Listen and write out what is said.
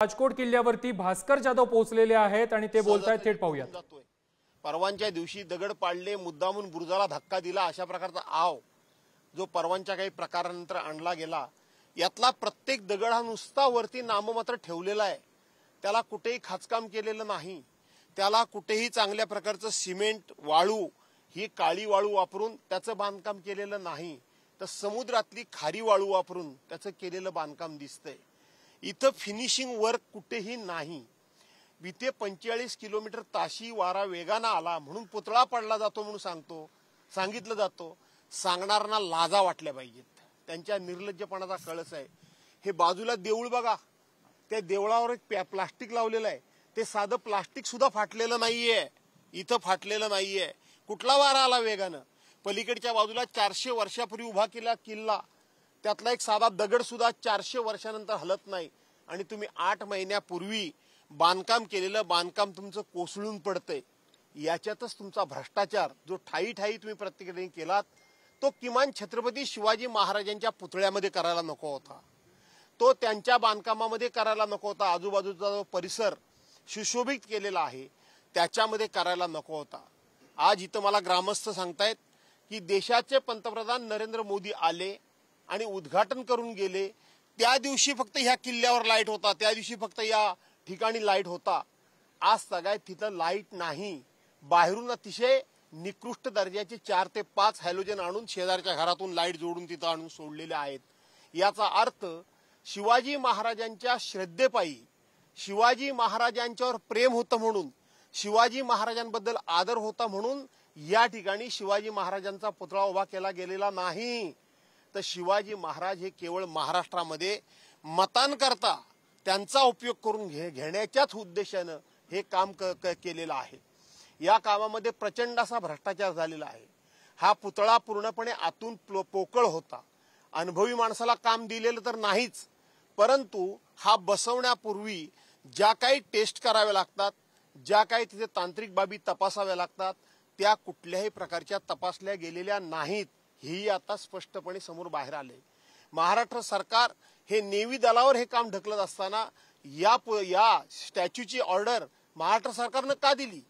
राजकोट किल्ल्यावरती भास्कर जाधव पोहोचलेले आहेत आणि ते बोलतायत, थेट पाहूयात। परवांच्या दिवशी दगड पाडले, मुद्दामून बुरुजाला धक्का दिला, अशा प्रकारचा आव जो परवांच्या काही प्रकारानंतर आणला गेला, यातला प्रत्येक दगड हा नुसता वरती नाममात्र ठेवलेला आहे। त्याला कुठेही खाचकाम केलेलं नाही, त्याला कुठेही चांगल्या प्रकारचं सिमेंट, वाळू, ही काळी वाळू वापरून त्याचं बांधकाम केलेलं नाही, तर समुद्रातली खारी वाळू वापरून त्याचं केलेलं बांधकाम दिसतंय। इथं फिनिशिंग वर्क कुठेही नाही। इथे 45 किलोमीटर ताशी वारा वेगानं आला म्हणून पुतळा पडला जातो म्हणून सांगितलं जातं। सांगणाऱ्यांना लाजा वाटल्या पाहिजेत, त्यांच्या निर्लज्जपणाचा कळस आहे। हे बाजूला देऊळ बघा, त्या देवळावर एक प्लास्टिक लावलेलं आहे, ते साधं प्लास्टिक सुद्धा फाटलेलं नाहीये, इथं फाटलेलं नाहीये। कुठला वारा आला वेगानं? पलीकडच्या बाजूला 400 वर्षापूर्वी उभा केला किल्ला, त्यातला एक साधा दगड सुद्धा 400 वर्षानंतर हलत नाही, आणि तुम्ही 8 महिन्यापूर्वी बांधकाम केलेलं बांधकाम तुमचं कोसळून पडतंय। याच्यातच तुमचा भ्रष्टाचार जो ठाई तुम्ही प्रत्येकाने केलात, तो किमान छत्रपती शिवाजी महाराजांच्या पुतळ्यामध्ये करायला नको होता, तो त्यांच्या बांधकामामध्ये करायला नको होता। आजूबाजूचा जो परिसर सुशोभित केलेला आहे त्याच्यामध्ये करायला नको होता। आज इथं मला ग्रामस्थ सांगतायत की देशाचे पंतप्रधान नरेंद्र मोदी आले आणि उद्घाटन करून गेले, त्या दिवशी फक्त ह्या किल्ल्यावर लाईट होता, त्या दिवशी फक्त या ठिकाणी लाईट होता। आज सगळ्यात तिथं लाईट नाही, बाहेरून अतिशय निकृष्ट दर्जाचे 4 ते 5 हॅलोजन आणून शेजारच्या घरातून लाईट जोडून तिथं आणून सोडलेले आहेत। याचा अर्थ शिवाजी महाराजांच्या श्रद्धेपायी, शिवाजी महाराजांच्यावर प्रेम होतं म्हणून, शिवाजी महाराजांबद्दल आदर होता म्हणून या ठिकाणी शिवाजी महाराजांचा पुतळा उभा केला गेलेला नाही, तर शिवाजी महाराज हे केवळ महाराष्ट्रामध्ये मतांकरता त्यांचा उपयोग करून घेण्याच्याच उद्देशानं हे काम केलेलं आहे। या कामामध्ये प्रचंड असा भ्रष्टाचार झालेला आहे। हा पुतळा पूर्णपणे आतून पोकळ होता, अनुभवी माणसाला काम दिलेलं तर नाहीच, परंतु हा बसवण्यापूर्वी ज्या काही टेस्ट कराव्या लागतात, ज्या काही तिथे तांत्रिक बाबी तपासाव्या लागतात, त्या कुठल्याही प्रकारच्या तपासल्या गेलेल्या नाहीत, ही आता स्पष्टपणे समोर बाहेर आले। महाराष्ट्र सरकार हे नेव्ही दलावर हे काम ढकलत असताना या स्टॅच्यूची ऑर्डर महाराष्ट्र सरकारनं का दिली?